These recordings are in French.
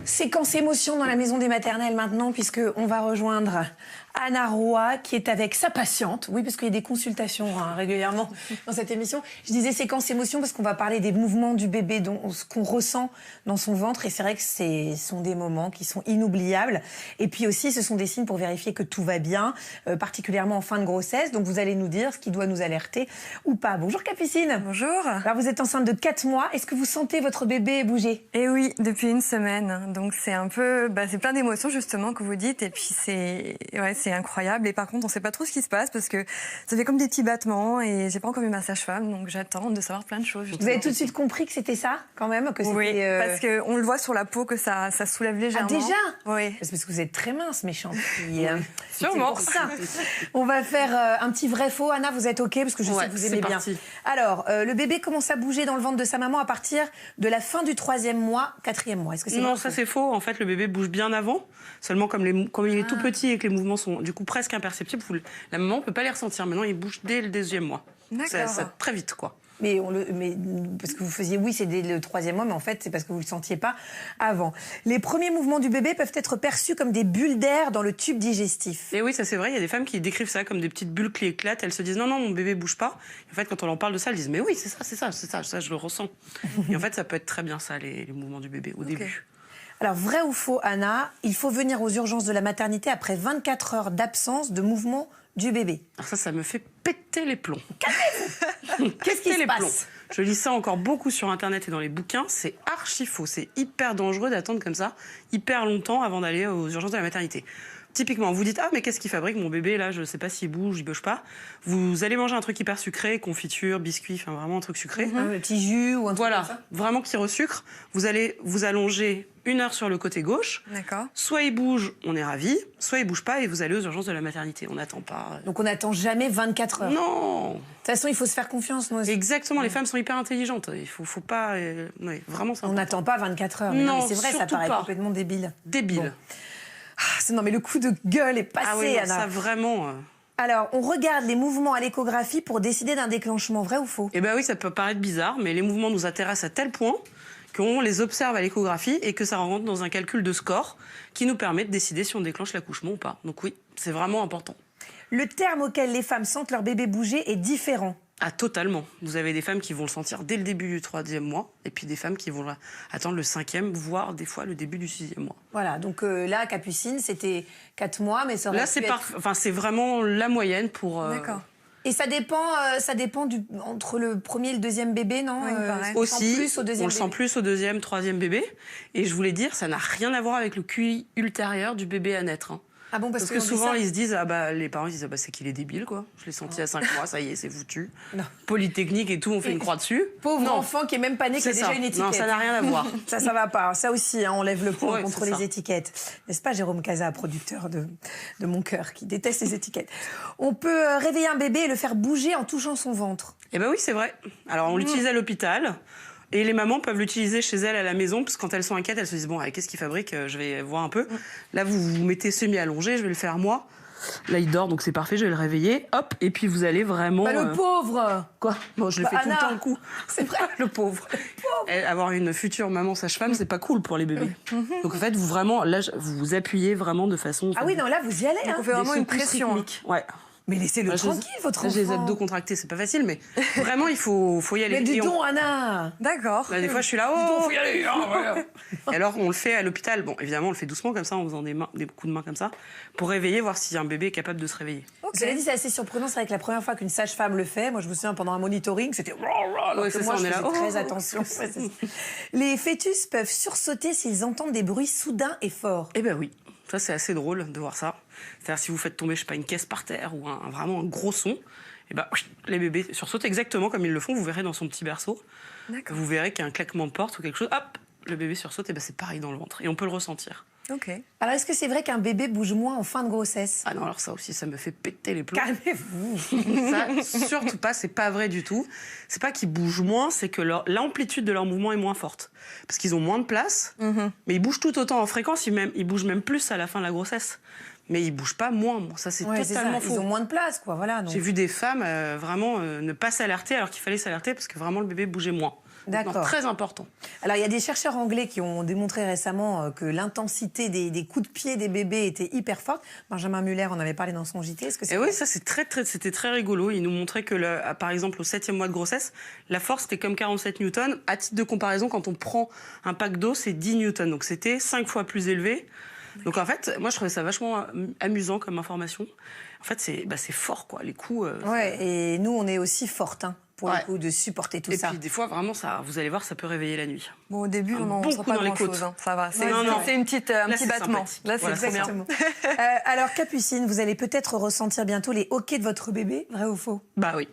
Séquence émotion dans la maison des maternelles maintenant, puisqu'on va rejoindre Anna Roy, qui est avec sa patiente. Oui, parce qu'il y a des consultations régulièrement dans cette émission. Je disais séquence émotion parce qu'on va parler des mouvements du bébé, ce qu'on ressent dans son ventre. Et c'est vrai que ce sont des moments qui sont inoubliables. Et puis aussi, ce sont des signes pour vérifier que tout va bien, particulièrement en fin de grossesse. Donc vous allez nous dire ce qui doit nous alerter ou pas. Bonjour Capucine. Bonjour. Alors vous êtes enceinte de 4 mois. Est-ce que vous sentez votre bébé bouger? Eh oui, depuis une semaine. Donc c'est un peu, c'est plein d'émotions justement que vous dites. Et puis c'est incroyable. Et par contre, on ne sait pas trop ce qui se passe parce que ça fait comme des petits battements et j'ai pas encore vu ma sage-femme, donc j'attends de savoir plein de choses. Justement. Vous avez tout de suite compris que c'était ça, quand même, que Oui, parce qu'on le voit sur la peau que ça soulève légèrement. Ah déjà? Oui. C'est parce que vous êtes très mince, méchante fille. Sûrement. C'est pour ça. On va faire un petit vrai-faux. Anna, vous êtes OK parce que je sais que vous aimez bien. Alors, le bébé commence à bouger dans le ventre de sa maman à partir de la fin du 3e mois, 4e mois. Est-ce que c'est Non, ça c'est faux. En fait, le bébé bouge bien avant. Seulement, comme il est tout petit et que les mouvements sont du coup presque imperceptibles, la maman ne peut pas les ressentir. Maintenant, il bouge dès le 2e mois. Ça très vite, quoi. Mais parce que vous faisiez, oui, c'est dès le 3e mois, mais en fait, c'est parce que vous ne le sentiez pas avant. Les premiers mouvements du bébé peuvent être perçus comme des bulles d'air dans le tube digestif. Et oui, ça c'est vrai, il y a des femmes qui décrivent ça comme des petites bulles qui éclatent. Elles se disent non, mon bébé bouge pas. Et en fait, quand on leur parle de ça, elles disent mais oui, c'est ça, je le ressens. Et en fait, ça peut être très bien ça, les mouvements du bébé au début. Alors, vrai ou faux, Anna, il faut venir aux urgences de la maternité après 24 heures d'absence de mouvement du bébé. Alors ça me fait péter les plombs. Calmez-vous. Qu'est-ce qui se passe? Je lis ça encore beaucoup sur Internet et dans les bouquins. C'est archi faux. C'est hyper dangereux d'attendre comme ça, hyper longtemps avant d'aller aux urgences de la maternité. Typiquement, vous dites « Ah, mais qu'est-ce qu'il fabrique, mon bébé, là, je sais pas s'il bouge, il bouge pas. » Vous allez manger un truc hyper sucré, confiture, biscuit, enfin vraiment un truc sucré. Un petit jus ou un truc comme ça. Vraiment qui resucre. Vous allez vous allonger 1 heure sur le côté gauche. D'accord. Soit il bouge, on est ravis. Soit il bouge pas et vous allez aux urgences de la maternité. On n'attend pas. Donc on n'attend jamais 24 heures. Non. De toute façon, il faut se faire confiance, nous aussi. Exactement, les femmes sont hyper intelligentes. Il faut pas... oui, vraiment, on n'attend pas 24 heures. Mais non, mais c'est vrai, ça paraît complètement débile. Débile. Bon. Non, mais le coup de gueule est passé, oui, Anna. Ça, vraiment... Alors, on regarde les mouvements à l'échographie pour décider d'un déclenchement, vrai ou faux? Eh bien oui, ça peut paraître bizarre, mais les mouvements nous intéressent à tel point qu'on les observe à l'échographie et que ça rentre dans un calcul de score qui nous permet de décider si on déclenche l'accouchement ou pas. Donc oui, c'est vraiment important. Le terme auquel les femmes sentent leur bébé bouger est différent. Ah, totalement. Vous avez des femmes qui vont le sentir dès le début du 3e mois et puis des femmes qui vont attendre le 5e, voire des fois le début du 6e mois. Voilà, donc là, Capucine, c'était 4 mois, mais ça aurait là, c'est vraiment la moyenne pour... D'accord. Et ça dépend entre le premier et le 2e bébé, non? Aussi, on le sent plus au 2e, 3e bébé. Et je voulais dire, ça n'a rien à voir avec le QI ultérieur du bébé à naître. Ah bon, parce que souvent, ils se disent, les parents ils disent, c'est qu'il est débile, quoi. Je l'ai senti à 5 mois, ça y est, c'est foutu. Non. Polytechnique et tout, on fait une croix dessus. Pauvre enfant qui est même pas né, qui a déjà une étiquette. Non, ça n'a rien à voir. Ça va pas. Ça aussi, on lève le point contre les étiquettes. N'est-ce pas, Jérôme Casa, producteur de Mon Cœur, qui déteste les étiquettes. On peut réveiller un bébé et le faire bouger en touchant son ventre. Eh ben oui, c'est vrai. Alors, on l'utilise à l'hôpital. Et les mamans peuvent l'utiliser chez elles à la maison, parce que quand elles sont inquiètes, elles se disent bon, qu'est-ce qu'il fabrique? Je vais voir un peu. Là, vous vous mettez semi-allongé, je vais le faire moi. Là, il dort, donc c'est parfait, je vais le réveiller. Hop, et puis vous allez vraiment... le pauvre! Quoi? Bon, je le fais Anna, tout le temps, le coup. C'est vrai. Le pauvre. Avoir une future maman sage-femme, c'est pas cool pour les bébés. Donc en fait, vous vous appuyez vraiment de façon... Ah oui, non, là, vous y allez. Donc on fait vraiment une pression. Ouais. Mais laissez-le tranquille, votre enfant. J'ai les abdos contractés, c'est pas facile, mais vraiment, il faut y aller. Mais dis donc, Anna! D'accord. Des fois, je suis là, faut y aller. Et alors, on le fait à l'hôpital. Bon, évidemment, on le fait doucement, comme ça, en faisant des coups de main comme ça, pour réveiller, voir si un bébé est capable de se réveiller. Cela dit, c'est assez surprenant. C'est vrai que la première fois qu'une sage-femme le fait, moi, je me souviens, pendant un monitoring, c'était... Ouais, c'est ça, on est là. Très attention. Les fœtus peuvent sursauter s'ils entendent des bruits soudains et forts. Eh ben oui. Ça, c'est assez drôle de voir ça. C'est-à-dire, si vous faites tomber, je sais pas, une caisse par terre ou vraiment un gros son, et ben, les bébés sursautent exactement comme ils le font. Vous verrez dans son petit berceau. Vous verrez qu'il y a un claquement de porte ou quelque chose. Hop, le bébé sursaute. Et ben, c'est pareil dans le ventre. Et on peut le ressentir. Ok. Alors, est-ce que c'est vrai qu'un bébé bouge moins en fin de grossesse? Ah non, alors ça aussi, ça me fait péter les plombs. Calmez-vous. Ça, surtout pas, c'est pas vrai du tout. C'est pas qu'ils bougent moins, c'est que l'amplitude de leur mouvement est moins forte. Parce qu'ils ont moins de place, mais ils bougent tout autant en fréquence, ils bougent même plus à la fin de la grossesse. Mais ils bougent pas moins. Bon, ça, c'est totalement faux. Ils ont moins de place, quoi. Voilà, donc. J'ai vu des femmes vraiment ne pas s'alerter alors qu'il fallait s'alerter parce que vraiment le bébé bougeait moins. Donc, non, D'accord. très important. Alors, il y a des chercheurs anglais qui ont démontré récemment que l'intensité des coups de pied des bébés était hyper forte. Benjamin Muller en avait parlé dans son JT. Est-ce que c'est Et oui, vrai? ça c'était très rigolo. Il nous montrait que, par exemple, au 7e mois de grossesse, la force était comme 47 newtons. À titre de comparaison, quand on prend un pack d'eau, c'est 10 newtons. Donc c'était 5 fois plus élevé. Donc en fait, moi je trouvais ça vachement amusant comme information. En fait, c'est fort, quoi. Les coups. Ouais, et nous, on est aussi fortes, hein, pour le Ouais. coup, de supporter tout Et ça. puis des fois, vraiment, vous allez voir, ça peut réveiller la nuit. Bon, au début, on n'en bon ressent coup pas dans les grand-chose. côtes. Hein. Ça va. C'est Non, non. c'est un Là, petit c'est battement. sympathique. Là, c'est Voilà, trop bien. Exactement. Alors, Capucine, vous allez peut-être ressentir bientôt les hoquets de votre bébé, vrai ou faux? Bah oui.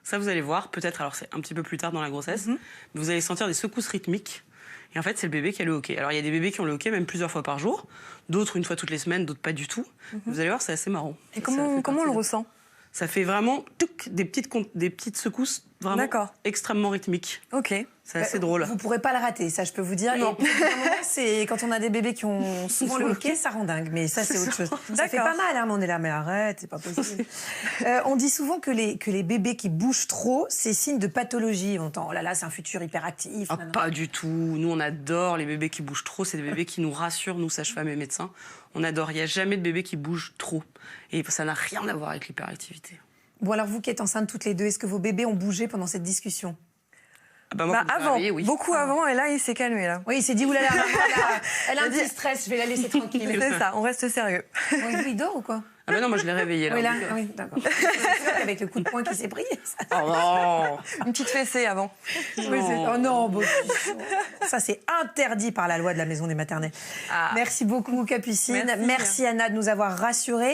Ça, vous allez voir. Peut-être, alors c'est un petit peu plus tard dans la grossesse, mais vous allez sentir des secousses rythmiques. Et en fait, c'est le bébé qui a le hoquet. Alors, il y a des bébés qui ont le hoquet même plusieurs fois par jour, d'autres une fois toutes les semaines, d'autres pas du tout. Vous allez voir, c'est assez marrant. Et Ça comment fait on partie le de- ressent? Ça fait vraiment des petites secousses vraiment D'accord. extrêmement rythmiques. Ok. C'est assez drôle. Vous pourrez pas le rater, ça je peux vous dire. Non. Et puis, vraiment, c'est quand on a des bébés qui ont souvent le hoquet, ça rend dingue. Mais ça, c'est autre chose. Ça fait D'accord. pas mal, hein, mais on est là, mais arrête, c'est pas possible. On dit souvent que les bébés qui bougent trop, c'est signe de pathologie. On entend, oh là là, c'est un futur hyperactif. Ah, nanana. pas du tout. Nous, on adore les bébés qui bougent trop. C'est des bébés qui nous rassurent, nous, sages-femmes et médecins. On adore. Il n'y a jamais de bébé qui bouge trop. Et ça n'a rien à voir avec l'hyperactivité. Bon, alors vous qui êtes enceintes toutes les deux, est-ce que vos bébés ont bougé pendant cette discussion? Ah bah, moi, Bah, quand je me avant, réveillais, oui. beaucoup avant, et là, il s'est calmé. Là. Oui, il s'est dit, oulala, maman, elle a un petit stress, je vais la laisser tranquille. C'est ça, on reste sérieux. Oui, il dort ou quoi? Ah bah non, moi, je l'ai réveillé, là. Oui, là, Donc, oui, d'accord. C'est sûr qu'avec le coup de poing qui s'est pris. Ça... Oh non. Une petite fessée avant. Oui, oh non, beau petit. Ça, c'est interdit par la loi de la maison des maternelles. Ah. Merci beaucoup, Capucine. Merci. Merci Anna de nous avoir rassurés.